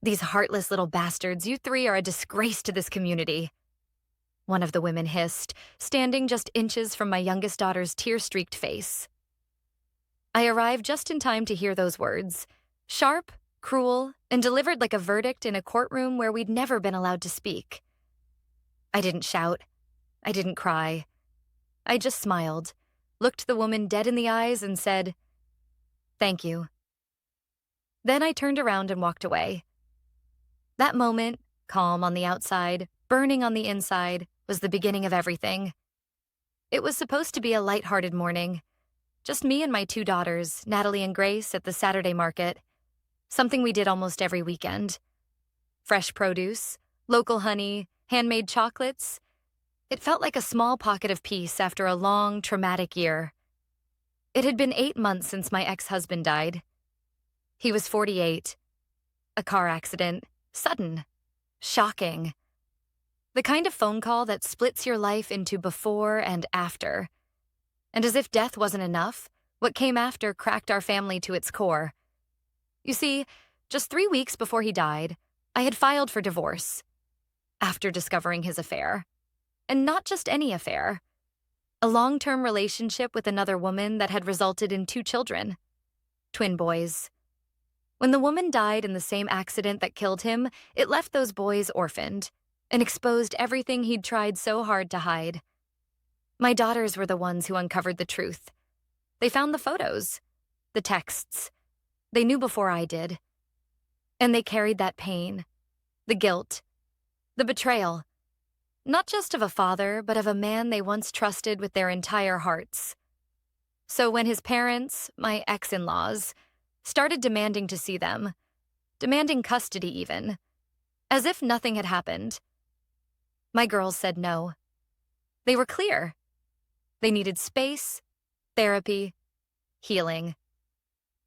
"These heartless little bastards, you three are a disgrace to this community," one of the women hissed, standing just inches from my youngest daughter's tear-streaked face. I arrived just in time to hear those words, sharp, cruel, and delivered like a verdict in a courtroom where we'd never been allowed to speak. I didn't shout. I didn't cry. I just smiled, looked the woman dead in the eyes, and said, "Thank you." Then I turned around and walked away. That moment, calm on the outside, burning on the inside, was the beginning of everything. It was supposed to be a lighthearted morning. Just me and my two daughters, Natalie and Grace, at the Saturday market. Something we did almost every weekend. Fresh produce, local honey, handmade chocolates. It felt like a small pocket of peace after a long, traumatic year. It had been 8 months since my ex-husband died. He was 48. A car accident. Sudden. Shocking. The kind of phone call that splits your life into before and after. And as if death wasn't enough, what came after cracked our family to its core. You see, just 3 weeks before he died, I had filed for divorce. After discovering his affair. And not just any affair. A long-term relationship with another woman that had resulted in 2 children. Twin boys. When the woman died in the same accident that killed him, it left those boys orphaned and exposed everything he'd tried so hard to hide. My daughters were the ones who uncovered the truth. They found the photos, the texts. They knew before I did. And they carried that pain, the guilt, the betrayal, not just of a father, but of a man they once trusted with their entire hearts. So when his parents, my ex-in-laws, started demanding to see them, demanding custody even, as if nothing had happened, my girls said no. They were clear. They needed space, therapy, healing.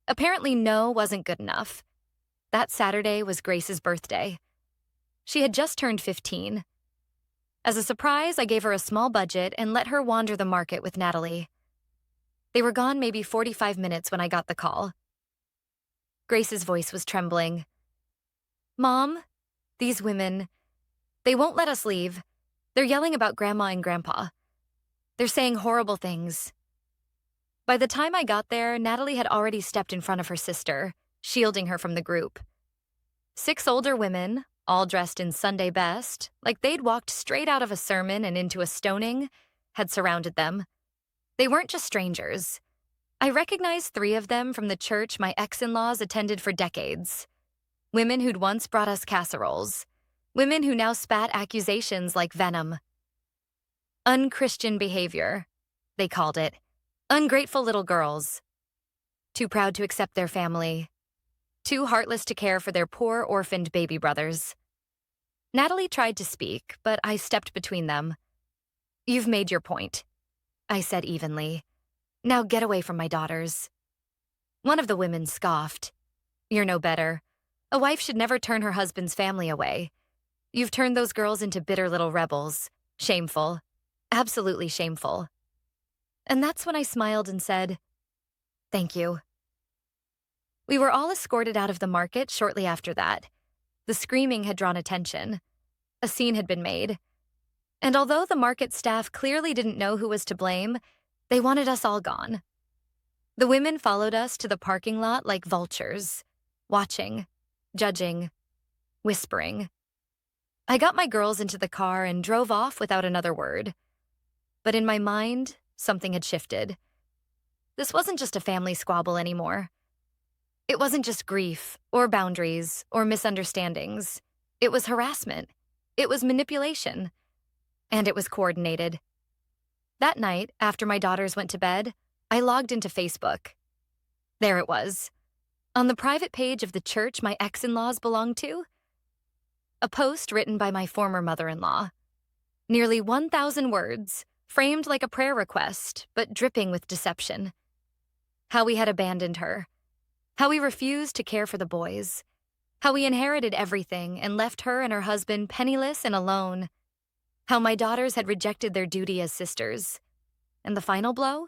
Apparently no wasn't good enough. That Saturday was Grace's birthday. She had just turned 15. As a surprise, I gave her a small budget and let her wander the market with Natalie. They were gone maybe 45 minutes when I got the call. Grace's voice was trembling. "Mom, these women, they won't let us leave. They're yelling about Grandma and Grandpa. They're saying horrible things." By the time I got there, Natalie had already stepped in front of her sister, shielding her from the group. 6 older women, all dressed in Sunday best, like they'd walked straight out of a sermon and into a stoning, had surrounded them. They weren't just strangers. I recognized 3 of them from the church my ex-in-laws attended for decades. Women who'd once brought us casseroles. Women who now spat accusations like venom. Unchristian behavior, they called it. Ungrateful little girls. Too proud to accept their family. Too heartless to care for their poor orphaned baby brothers. Natalie tried to speak, but I stepped between them. "You've made your point," I said evenly. "Now get away from my daughters." One of the women scoffed. "You're no better. A wife should never turn her husband's family away. You've turned those girls into bitter little rebels. Shameful. Absolutely shameful." And that's when I smiled and said, "Thank you." We were all escorted out of the market shortly after that. The screaming had drawn attention. A scene had been made. And although the market staff clearly didn't know who was to blame, they wanted us all gone. The women followed us to the parking lot like vultures, watching, judging, whispering. I got my girls into the car and drove off without another word. But in my mind, something had shifted. This wasn't just a family squabble anymore. It wasn't just grief, or boundaries, or misunderstandings. It was harassment. It was manipulation. And it was coordinated. That night, after my daughters went to bed, I logged into Facebook. There it was. On the private page of the church my ex-in-laws belonged to, a post written by my former mother-in-law. Nearly 1,000 words, framed like a prayer request, but dripping with deception. How we had abandoned her. How we refused to care for the boys. How we inherited everything and left her and her husband penniless and alone. How my daughters had rejected their duty as sisters. And the final blow?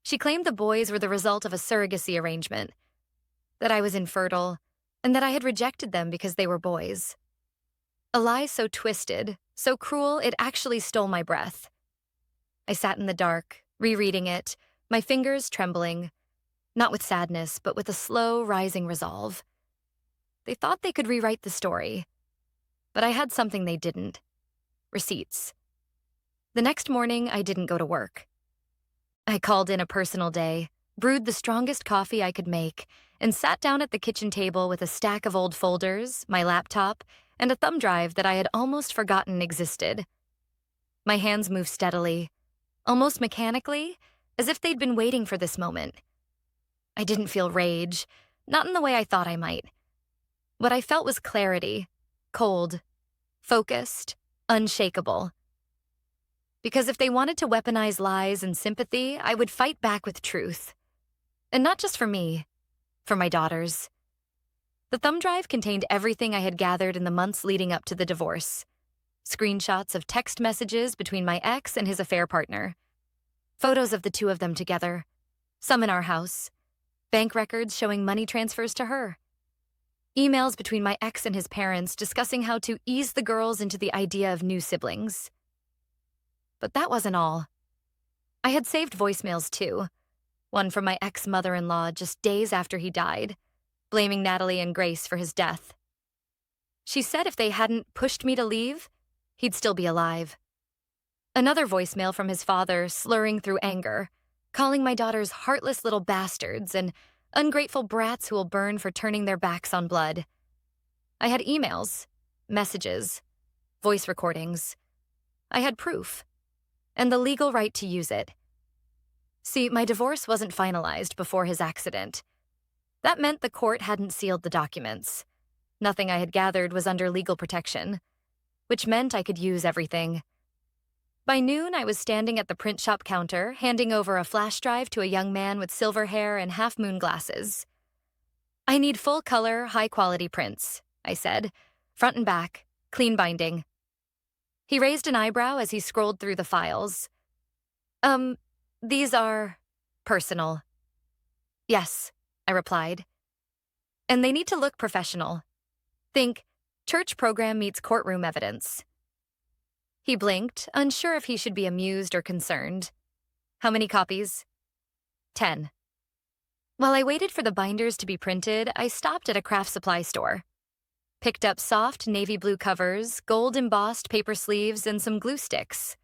She claimed the boys were the result of a surrogacy arrangement. That I was infertile. and that I had rejected them because they were boys. A lie so twisted, so cruel, it actually stole my breath. I sat in the dark, rereading it, my fingers trembling, not with sadness, but with a slow, rising resolve. They thought they could rewrite the story, but I had something they didn't: receipts. The next morning, I didn't go to work. I called in a personal day, brewed the strongest coffee I could make, and sat down at the kitchen table with a stack of old folders, my laptop, and a thumb drive that I had almost forgotten existed. My hands moved steadily, almost mechanically, as if they'd been waiting for this moment. I didn't feel rage, not in the way I thought I might. What I felt was clarity, cold, focused, unshakable. Because if they wanted to weaponize lies and sympathy, I would fight back with truth. And not just for me, for my daughters. The thumb drive contained everything I had gathered in the months leading up to the divorce. Screenshots of text messages between my ex and his affair partner. Photos of the two of them together. Some in our house. Bank records showing money transfers to her. Emails between my ex and his parents discussing how to ease the girls into the idea of new siblings. But that wasn't all. I had saved voicemails too. One from my ex-mother-in-law just days after he died, blaming Natalie and Grace for his death. She said if they hadn't pushed me to leave, he'd still be alive. Another voicemail from his father slurring through anger, calling my daughters heartless little bastards and ungrateful brats who will burn for turning their backs on blood. I had emails, messages, voice recordings. I had proof, and the legal right to use it. See, my divorce wasn't finalized before his accident. That meant the court hadn't sealed the documents. Nothing I had gathered was under legal protection, which meant I could use everything. By noon, I was standing at the print shop counter, handing over a flash drive to a young man with silver hair and half-moon glasses. "I need full-color, high-quality prints," I said, "front and back, clean binding." He raised an eyebrow as he scrolled through the files. These are personal." "Yes," I replied. "And they need to look professional. Think, church program meets courtroom evidence." He blinked, unsure if he should be amused or concerned. "How many copies?" 10. While I waited for the binders to be printed, I stopped at a craft supply store. Picked up soft navy blue covers, gold-embossed paper sleeves, and some glue sticks.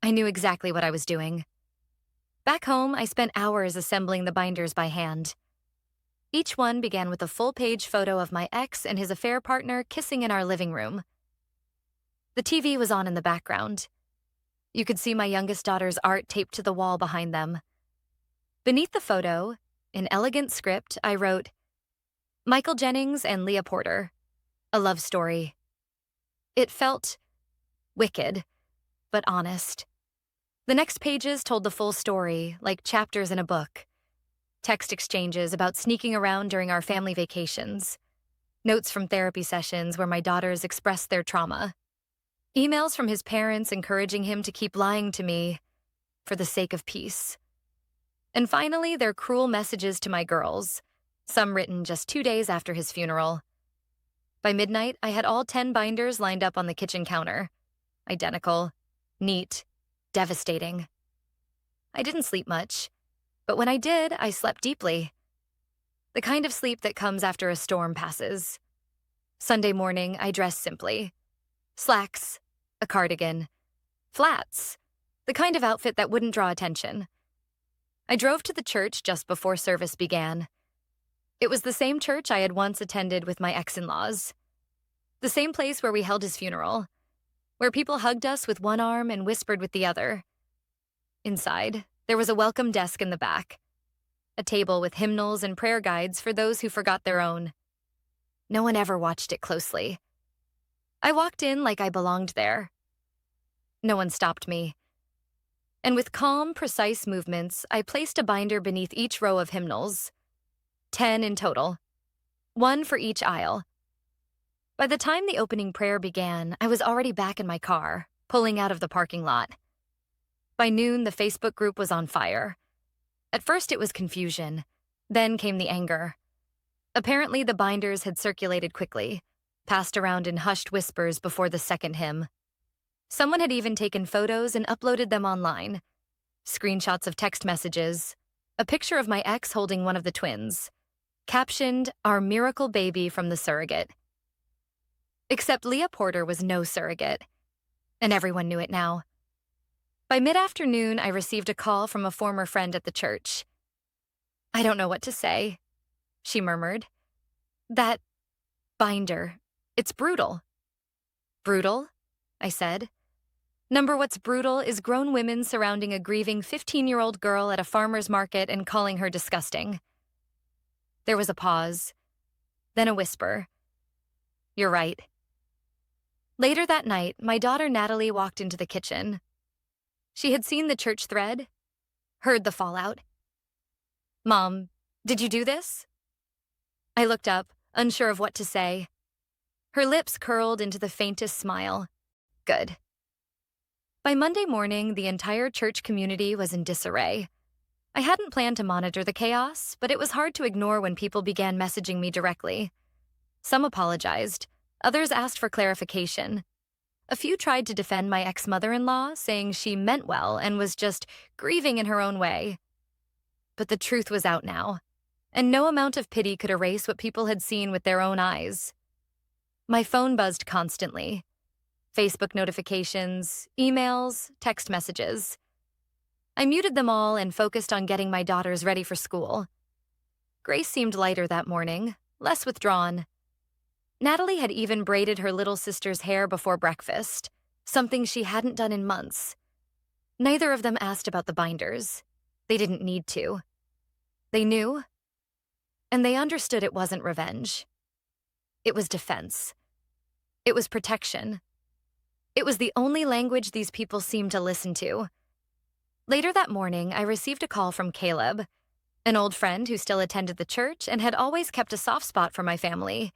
I knew exactly what I was doing. Back home, I spent hours assembling the binders by hand. Each one began with a full-page photo of my ex and his affair partner kissing in our living room. The TV was on in the background. You could see my youngest daughter's art taped to the wall behind them. Beneath the photo, in elegant script, I wrote, "Michael Jennings and Leah Porter, a love story." It felt wicked, but honest. The next pages told the full story, like chapters in a book. Text exchanges about sneaking around during our family vacations. Notes from therapy sessions where my daughters expressed their trauma. Emails from his parents encouraging him to keep lying to me for the sake of peace. And finally, their cruel messages to my girls, some written just 2 days after his funeral. By midnight, I had all 10 binders lined up on the kitchen counter. Identical, neat, devastating. I didn't sleep much, but when I did, I slept deeply. The kind of sleep that comes after a storm passes. Sunday morning, I dressed simply. Slacks, a cardigan, flats, the kind of outfit that wouldn't draw attention. I drove to the church just before service began. It was the same church I had once attended with my ex-in-laws. The same place where we held his funeral, where people hugged us with one arm and whispered with the other. Inside, there was a welcome desk in the back, a table with hymnals and prayer guides for those who forgot their own. No one ever watched it closely. I walked in like I belonged there. No one stopped me. And with calm, precise movements, I placed a binder beneath each row of hymnals. 10 in total. 1 for each aisle. By the time the opening prayer began, I was already back in my car, pulling out of the parking lot. By noon, the Facebook group was on fire. At first, it was confusion. Then came the anger. Apparently, the binders had circulated quickly, passed around in hushed whispers before the second hymn. Someone had even taken photos and uploaded them online. Screenshots of text messages, a picture of my ex holding one of the twins, captioned, "Our miracle baby from the surrogate." Except Leah Porter was no surrogate, and everyone knew it now. By mid-afternoon, I received a call from a former friend at the church. "I don't know what to say," she murmured. "That binder, it's brutal." "Brutal?" I said. What's brutal is grown women surrounding a grieving 15-year-old girl at a farmer's market and calling her disgusting. There was a pause, then a whisper. "You're right." Later that night, my daughter Natalie walked into the kitchen. She had seen the church thread, heard the fallout. "Mom, did you do this?" I looked up, unsure of what to say. Her lips curled into the faintest smile. Good. By Monday morning, the entire church community was in disarray. I hadn't planned to monitor the chaos, but it was hard to ignore when people began messaging me directly. Some apologized. Others asked for clarification. A few tried to defend my ex-mother-in-law, saying she meant well and was just grieving in her own way. But the truth was out now, and no amount of pity could erase what people had seen with their own eyes. My phone buzzed constantly. Facebook notifications, emails, text messages. I muted them all and focused on getting my daughters ready for school. Grace seemed lighter that morning, less withdrawn. Natalie had even braided her little sister's hair before breakfast, something she hadn't done in months. Neither of them asked about the binders. They didn't need to. They knew, and they understood it wasn't revenge. It was defense. It was protection. It was the only language these people seemed to listen to. Later that morning, I received a call from Caleb, an old friend who still attended the church and had always kept a soft spot for my family,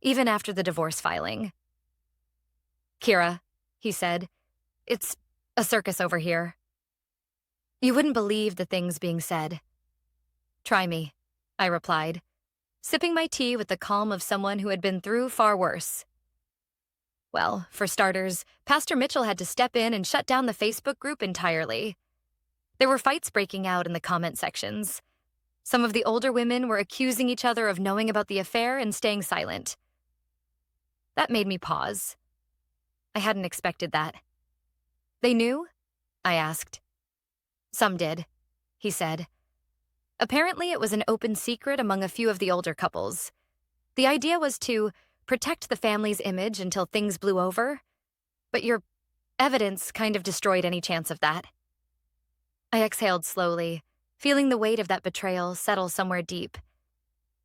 even after the divorce filing. "Kira," he said, "it's a circus over here." You wouldn't believe the things being said. "Try me," I replied, sipping my tea with the calm of someone who had been through far worse. Well, for starters, Pastor Mitchell had to step in and shut down the Facebook group entirely. There were fights breaking out in the comment sections. Some of the older women were accusing each other of knowing about the affair and staying silent. That made me pause. I hadn't expected that. "They knew?" I asked. "Some did," he said. Apparently, it was an open secret among a few of the older couples. The idea was to protect the family's image until things blew over, but your evidence kind of destroyed any chance of that. I exhaled slowly, feeling the weight of that betrayal settle somewhere deep.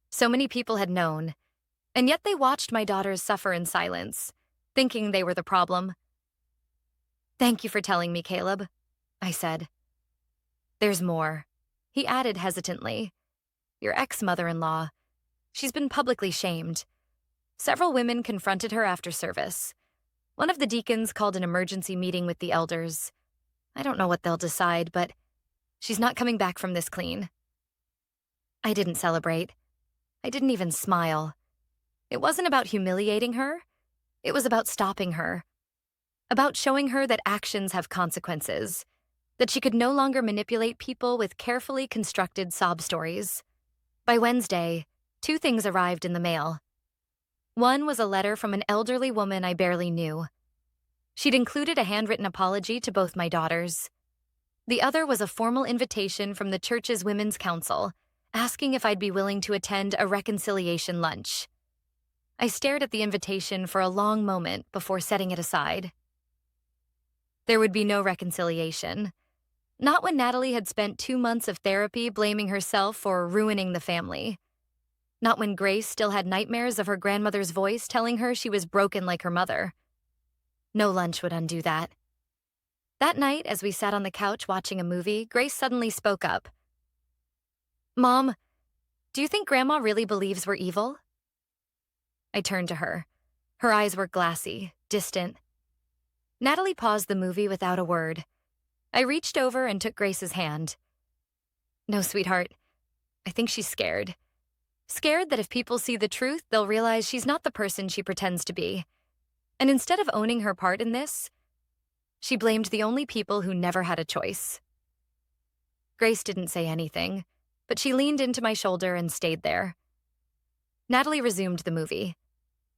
So many people had known, and yet they watched my daughters suffer in silence, thinking they were the problem. "Thank you for telling me, Caleb," I said. "There's more," he added hesitantly. "Your ex-mother-in-law, she's been publicly shamed. Several women confronted her after service. One of the deacons called an emergency meeting with the elders. I don't know what they'll decide, but she's not coming back from this clean." I didn't celebrate. I didn't even smile. It wasn't about humiliating her. It was about stopping her. About showing her that actions have consequences, that she could no longer manipulate people with carefully constructed sob stories. By Wednesday, 2 things arrived in the mail. One was a letter from an elderly woman I barely knew. She'd included a handwritten apology to both my daughters. The other was a formal invitation from the church's Women's Council, asking if I'd be willing to attend a reconciliation lunch. I stared at the invitation for a long moment before setting it aside. There would be no reconciliation. Not when Natalie had spent 2 months of therapy blaming herself for ruining the family. Not when Grace still had nightmares of her grandmother's voice telling her she was broken like her mother. No lunch would undo that. That night, as we sat on the couch watching a movie, Grace suddenly spoke up. "Mom, do you think Grandma really believes we're evil?" I turned to her. Her eyes were glassy, distant. Natalie paused the movie without a word. I reached over and took Grace's hand. "No, sweetheart. I think she's scared. scared that if people see the truth, they'll realize she's not the person she pretends to be. And instead of owning her part in this, she blamed the only people who never had a choice. Grace didn't say anything, but she leaned into my shoulder and stayed there. Natalie resumed the movie.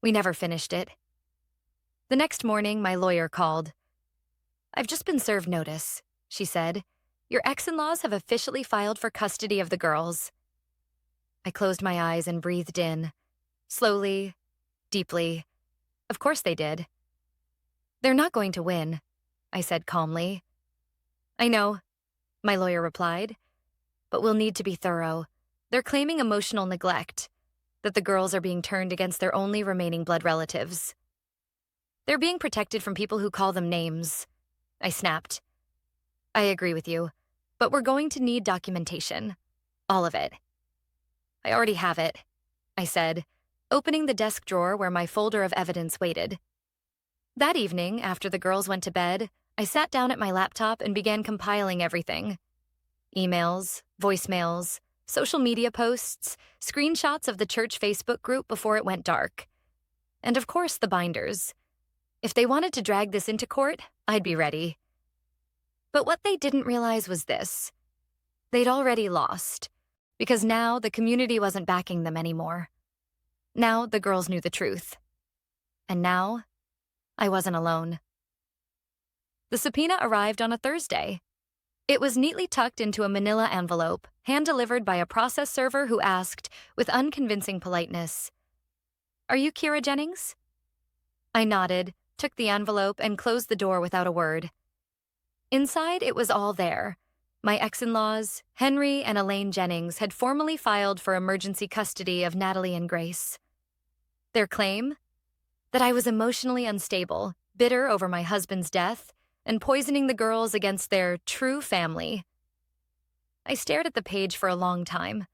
We never finished it. The next morning, my lawyer called. "I've just been served notice," she said. "Your ex-in-laws have officially filed for custody of the girls." I closed my eyes and breathed in. Slowly, deeply. Of course they did. "They're not going to win," I said calmly. "I know," my lawyer replied, "but we'll need to be thorough. They're claiming emotional neglect, that the girls are being turned against their only remaining blood relatives. They're being protected from people who call them names." I snapped. "I agree with you, but we're going to need documentation. All of it." "I already have it," I said, opening the desk drawer where my folder of evidence waited. That evening, after the girls went to bed, I sat down at my laptop and began compiling everything. Emails, voicemails, social media posts, screenshots of the church Facebook group before it went dark. And of course, the binders. If they wanted to drag this into court, I'd be ready. But what they didn't realize was this. They'd already lost, because now the community wasn't backing them anymore. Now the girls knew the truth. And now, I wasn't alone. The subpoena arrived on a Thursday. It was neatly tucked into a manila envelope, hand-delivered by a process server who asked, with unconvincing politeness, "Are you Kira Jennings?" I nodded, took the envelope, and closed the door without a word. Inside, it was all there. My ex-in-laws, Henry and Elaine Jennings, had formally filed for emergency custody of Natalie and Grace. Their claim? That I was emotionally unstable, bitter over my husband's death, and poisoning the girls against their true family. I stared at the page for a long time.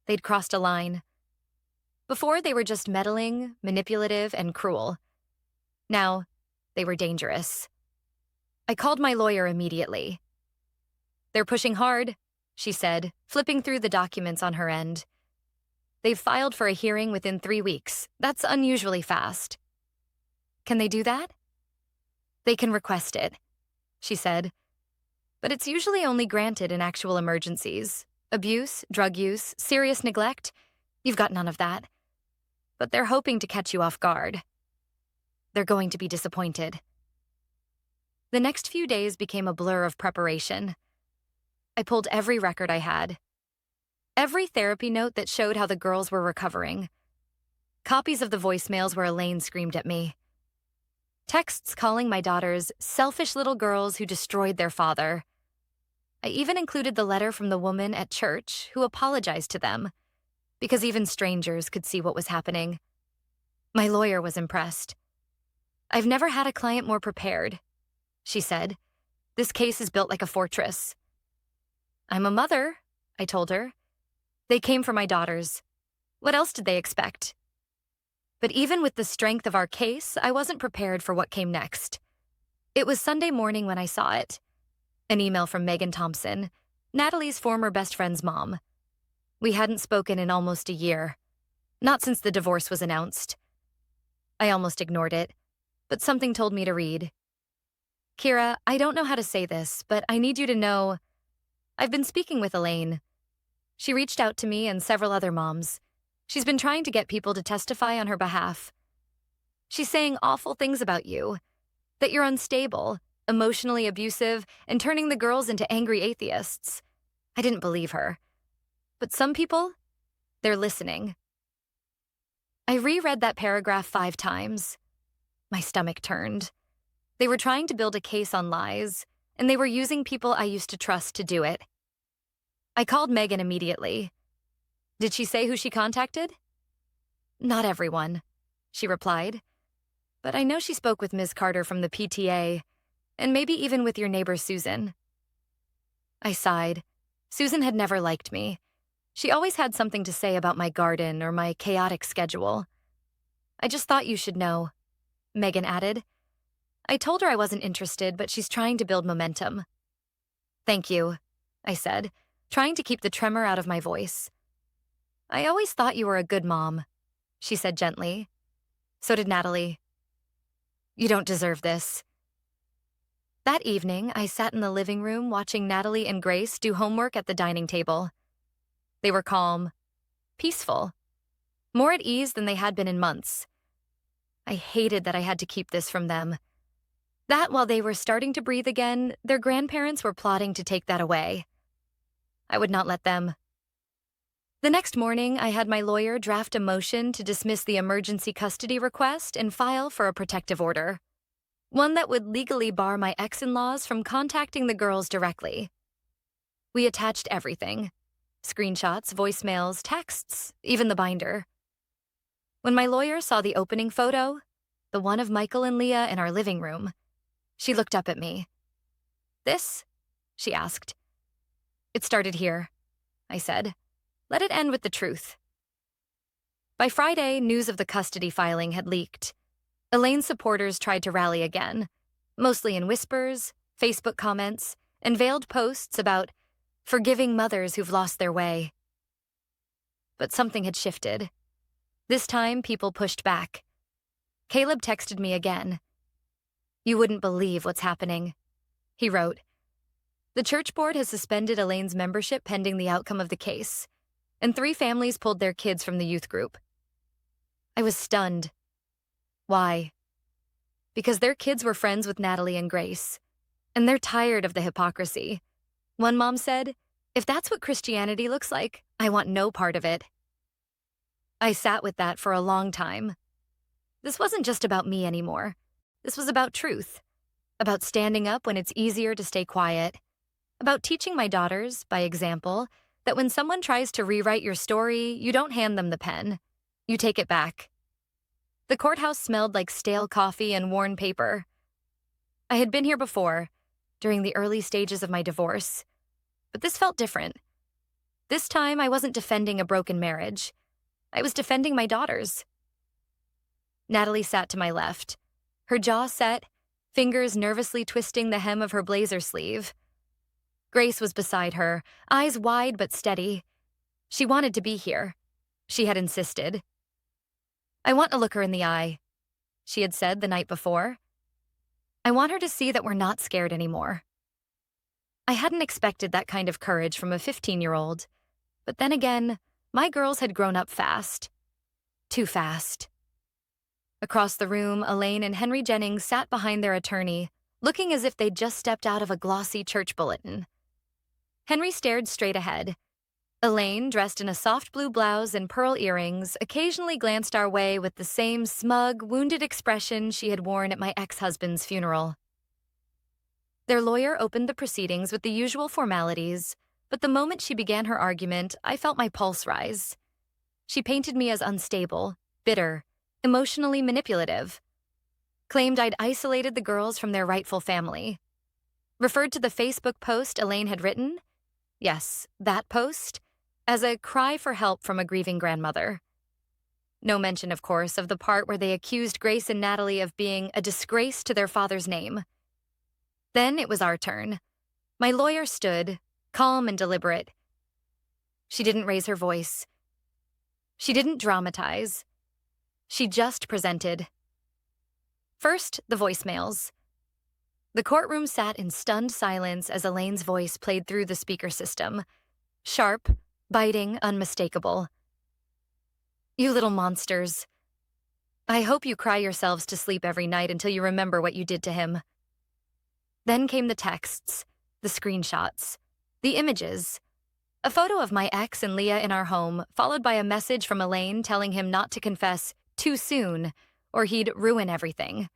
They'd crossed a line. Before, they were just meddling, manipulative, and cruel. Now, they were dangerous. I called my lawyer immediately. "They're pushing hard," she said, flipping through the documents on her end. "They've filed for a hearing within 3 weeks. That's unusually fast." "Can they do that?" "They can request it," she said. "But it's usually only granted in actual emergencies. Abuse, drug use, serious neglect. You've got none of that. But they're hoping to catch you off guard. They're going to be disappointed." The next few days became a blur of preparation. I pulled every record I had. Every therapy note that showed how the girls were recovering. Copies of the voicemails where Elaine screamed at me. Texts calling my daughters selfish little girls who destroyed their father. I even included the letter from the woman at church who apologized to them, because even strangers could see what was happening. My lawyer was impressed. "I've never had a client more prepared," she said. "This case is built like a fortress." "I'm a mother," I told her. "They came for my daughters. What else did they expect?" But even with the strength of our case, I wasn't prepared for what came next. It was Sunday morning when I saw it. An email from Megan Thompson, Natalie's former best friend's mom. We hadn't spoken in almost a year. Not since the divorce was announced. I almost ignored it, but something told me to read. "Kira, I don't know how to say this, but I need you to know I've been speaking with Elaine. She reached out to me and several other moms. She's been trying to get people to testify on her behalf. She's saying awful things about you, that you're unstable, emotionally abusive, and turning the girls into angry atheists." I didn't believe her. But some people, they're listening. I reread that paragraph 5 times. My stomach turned. They were trying to build a case on lies, and they were using people I used to trust to do it. I called Megan immediately. "Did she say who she contacted?" "Not everyone," she replied. "But I know she spoke with Ms. Carter from the PTA, and maybe even with your neighbor Susan." I sighed. Susan had never liked me. She always had something to say about my garden or my chaotic schedule. "I just thought you should know," Megan added. I told her I wasn't interested, but she's trying to build momentum. "Thank you," I said, trying to keep the tremor out of my voice. I always thought you were a good mom, she said gently. So did Natalie. You don't deserve this. That evening, I sat in the living room watching Natalie and Grace do homework at the dining table. They were calm, peaceful, more at ease than they had been in months. I hated that I had to keep this from them. That while they were starting to breathe again, their grandparents were plotting to take that away. I would not let them. The next morning, I had my lawyer draft a motion to dismiss the emergency custody request and file for a protective order. One that would legally bar my ex-in-laws from contacting the girls directly. We attached everything. Screenshots, voicemails, texts, even the binder. When my lawyer saw the opening photo, the one of Michael and Leah in our living room, she looked up at me. This? She asked. It started here, I said. Let it end with the truth. By Friday, news of the custody filing had leaked. Elaine's supporters tried to rally again, mostly in whispers, Facebook comments, and veiled posts about forgiving mothers who've lost their way. But something had shifted. This time, people pushed back. Caleb texted me again. You wouldn't believe what's happening, he wrote. The church board has suspended Elaine's membership pending the outcome of the case, and 3 families pulled their kids from the youth group. I was stunned. Why? Because their kids were friends with Natalie and Grace, and they're tired of the hypocrisy. One mom said, if that's what Christianity looks like, I want no part of it. I sat with that for a long time. This wasn't just about me anymore. This was about truth, about standing up when it's easier to stay quiet, about teaching my daughters, by example, that when someone tries to rewrite your story, you don't hand them the pen. You take it back. The courthouse smelled like stale coffee and worn paper. I had been here before, during the early stages of my divorce, but this felt different. This time, I wasn't defending a broken marriage. I was defending my daughters. Natalie sat to my left, her jaw set, fingers nervously twisting the hem of her blazer sleeve. Grace was beside her, eyes wide but steady. She wanted to be here. She had insisted. I want to look her in the eye, she had said the night before. I want her to see that we're not scared anymore. I hadn't expected that kind of courage from a 15-year-old, but then again, my girls had grown up fast. Too fast. Across the room, Elaine and Henry Jennings sat behind their attorney, looking as if they'd just stepped out of a glossy church bulletin. Henry stared straight ahead. Elaine, dressed in a soft blue blouse and pearl earrings, occasionally glanced our way with the same smug, wounded expression she had worn at my ex-husband's funeral. Their lawyer opened the proceedings with the usual formalities, but the moment she began her argument, I felt my pulse rise. She painted me as unstable, bitter, emotionally manipulative. Claimed I'd isolated the girls from their rightful family. Referred to the Facebook post Elaine had written, yes, that post, as a cry for help from a grieving grandmother. No mention, of course, of the part where they accused Grace and Natalie of being a disgrace to their father's name. Then it was our turn. My lawyer stood, calm and deliberate. She didn't raise her voice. She didn't dramatize. She just presented. First, the voicemails. The courtroom sat in stunned silence as Elaine's voice played through the speaker system. Sharp, biting, unmistakable. You little monsters. I hope you cry yourselves to sleep every night until you remember what you did to him. Then came the texts, the screenshots, the images. A photo of my ex and Leah in our home, followed by a message from Elaine telling him not to confess too soon, or he'd ruin everything.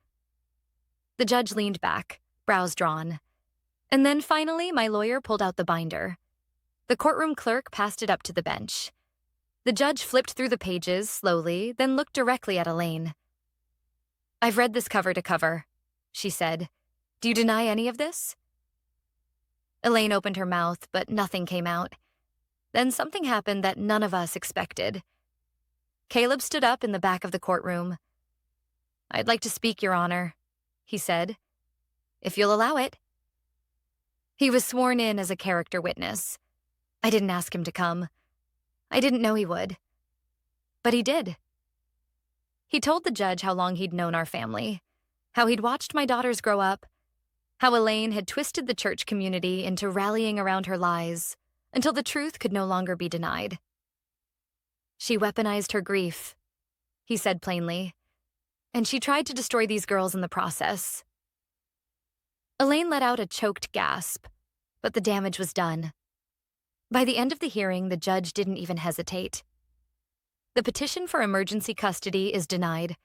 The judge leaned back, brows drawn. And then finally, my lawyer pulled out the binder. The courtroom clerk passed it up to the bench. The judge flipped through the pages slowly, then looked directly at Elaine. I've read this cover to cover, she said. Do you deny any of this? Elaine opened her mouth, but nothing came out. Then something happened that none of us expected. Caleb stood up in the back of the courtroom. I'd like to speak, Your Honor, he said. If you'll allow it. He was sworn in as a character witness. I didn't ask him to come. I didn't know he would. But he did. He told the judge how long he'd known our family, how he'd watched my daughters grow up, how Elaine had twisted the church community into rallying around her lies until the truth could no longer be denied. She weaponized her grief, he said plainly, and she tried to destroy these girls in the process. Elaine let out a choked gasp, but the damage was done. By the end of the hearing, the judge didn't even hesitate. The petition for emergency custody is denied.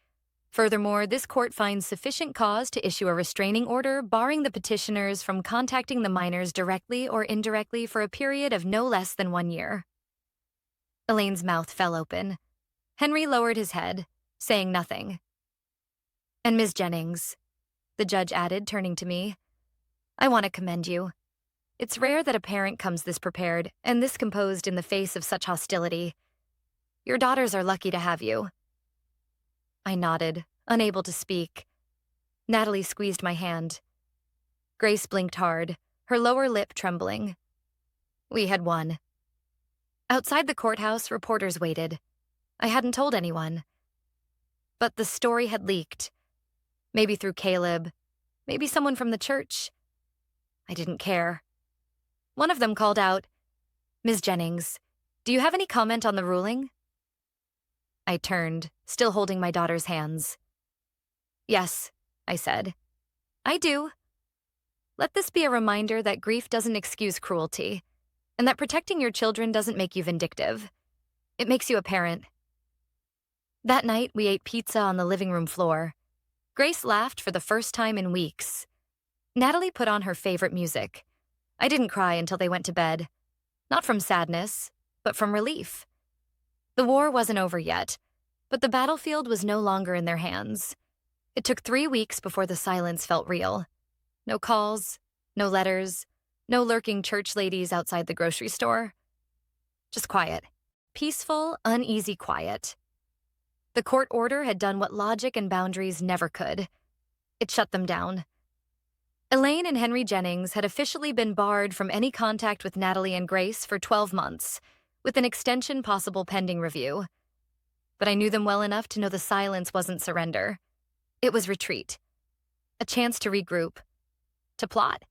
Furthermore, this court finds sufficient cause to issue a restraining order barring the petitioners from contacting the minors directly or indirectly for a period of no less than 1 year. Elaine's mouth fell open. Henry lowered his head, saying nothing. And Ms. Jennings, the judge added, turning to me, I want to commend you. It's rare that a parent comes this prepared and this composed in the face of such hostility. Your daughters are lucky to have you. I nodded, unable to speak. Natalie squeezed my hand. Grace blinked hard, her lower lip trembling. We had won. Outside the courthouse, reporters waited. I hadn't told anyone. But the story had leaked. Maybe through Caleb, maybe someone from the church. I didn't care. One of them called out, Ms. Jennings, do you have any comment on the ruling? I turned, still holding my daughter's hands. Yes, I said. I do. Let this be a reminder that grief doesn't excuse cruelty, and that protecting your children doesn't make you vindictive. It makes you a parent. That night, we ate pizza on the living room floor. Grace laughed for the first time in weeks. Natalie put on her favorite music. I didn't cry until they went to bed. Not from sadness, but from relief. The war wasn't over yet, but the battlefield was no longer in their hands. It took 3 weeks before the silence felt real. No calls, no letters, no lurking church ladies outside the grocery store. Just quiet. Peaceful, uneasy quiet. The court order had done what logic and boundaries never could. It shut them down. Elaine and Henry Jennings had officially been barred from any contact with Natalie and Grace for 12 months, with an extension possible pending review. But I knew them well enough to know the silence wasn't surrender. It was retreat. A chance to regroup. To plot.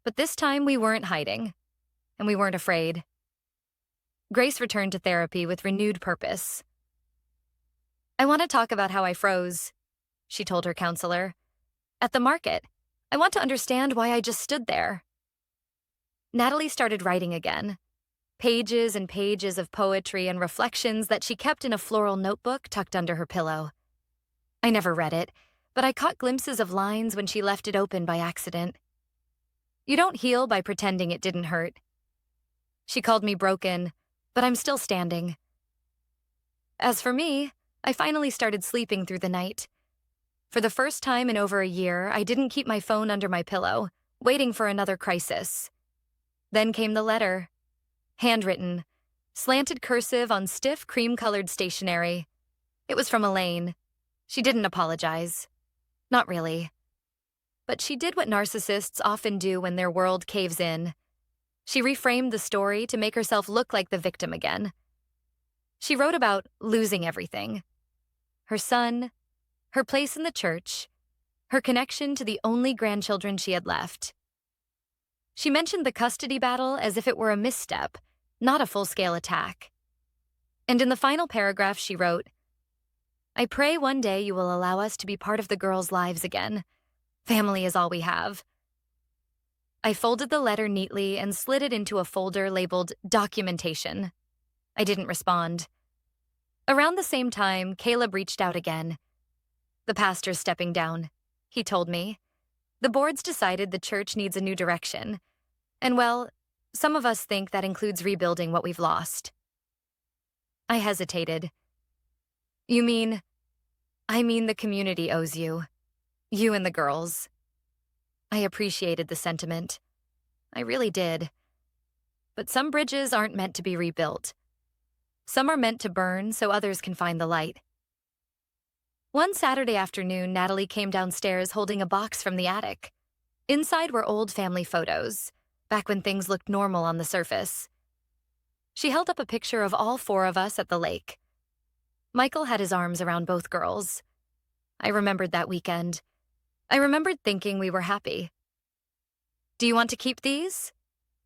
But this time we weren't hiding. And we weren't afraid. Grace returned to therapy with renewed purpose. I want to talk about how I froze, she told her counselor. At the market. I want to understand why I just stood there. Natalie started writing again. Pages and pages of poetry and reflections that she kept in a floral notebook tucked under her pillow. I never read it, but I caught glimpses of lines when she left it open by accident. You don't heal by pretending it didn't hurt. She called me broken, but I'm still standing. As for me, I finally started sleeping through the night. For the first time in over a year, I didn't keep my phone under my pillow, waiting for another crisis. Then came the letter. Handwritten, slanted cursive on stiff cream-colored stationery. It was from Elaine. She didn't apologize. Not really. But she did what narcissists often do when their world caves in. She reframed the story to make herself look like the victim again. She wrote about losing everything. Her son, her place in the church, her connection to the only grandchildren she had left. She mentioned the custody battle as if it were a misstep, not a full-scale attack. And in the final paragraph she wrote, I pray one day you will allow us to be part of the girls' lives again. Family is all we have. I folded the letter neatly and slid it into a folder labeled documentation. I didn't respond. Around the same time, Caleb reached out again. The pastor's stepping down, he told me. The board's decided the church needs a new direction. And well, some of us think that includes rebuilding what we've lost. I hesitated. You mean... I mean the community owes you. You and the girls. I appreciated the sentiment. I really did. But some bridges aren't meant to be rebuilt. Some are meant to burn so others can find the light. One Saturday afternoon, Natalie came downstairs holding a box from the attic. Inside were old family photos, back when things looked normal on the surface. She held up a picture of all four of us at the lake. Michael had his arms around both girls. I remembered that weekend. I remembered thinking we were happy. "Do you want to keep these?"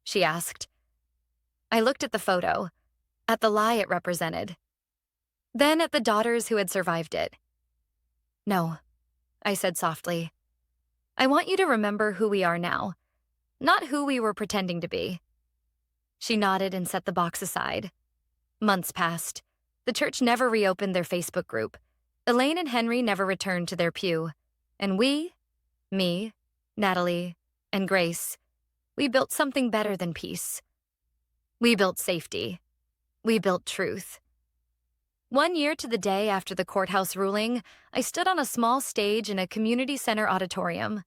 she asked. I looked at the photo, at the lie it represented, then at the daughters who had survived it. "No," I said softly. "I want you to remember who we are now, not who we were pretending to be." She nodded and set the box aside. Months passed. The church never reopened their Facebook group. Elaine and Henry never returned to their pew. And we, me, Natalie, and Grace, we built something better than peace. We built safety. We built truth. 1 year to the day after the courthouse ruling, I stood on a small stage in a community center auditorium.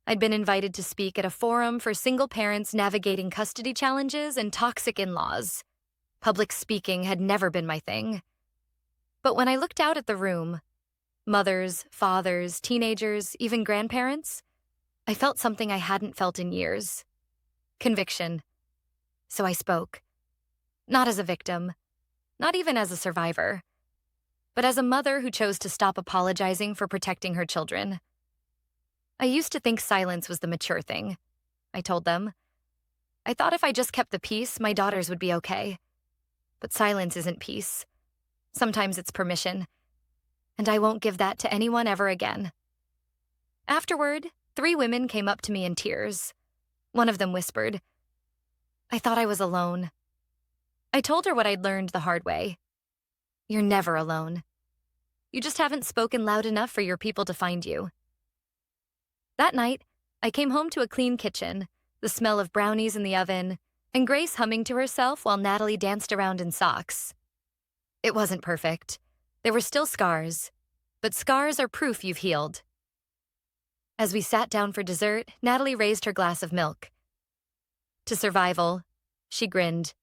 I'd been invited to speak at a forum for single parents navigating custody challenges and toxic in-laws. Public speaking had never been my thing. But when I looked out at the room, mothers, fathers, teenagers, even grandparents, I felt something I hadn't felt in years. Conviction. So I spoke. Not as a victim, not even as a survivor, but as a mother who chose to stop apologizing for protecting her children. I used to think silence was the mature thing, I told them. I thought if I just kept the peace, my daughters would be okay. But silence isn't peace. Sometimes it's permission. And I won't give that to anyone ever again. Afterward, 3 women came up to me in tears. One of them whispered, "I thought I was alone." I told her what I'd learned the hard way. You're never alone. You just haven't spoken loud enough for your people to find you. That night, I came home to a clean kitchen, the smell of brownies in the oven, and Grace humming to herself while Natalie danced around in socks. It wasn't perfect. There were still scars, but scars are proof you've healed. As we sat down for dessert, Natalie raised her glass of milk. "To survival," she grinned.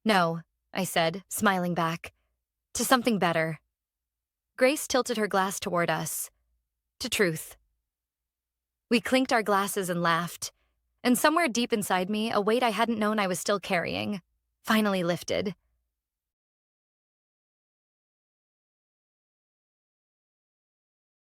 "No," I said, smiling back. "To something better." Grace tilted her glass toward us. "To truth." We clinked our glasses and laughed, and somewhere deep inside me, a weight I hadn't known I was still carrying finally lifted.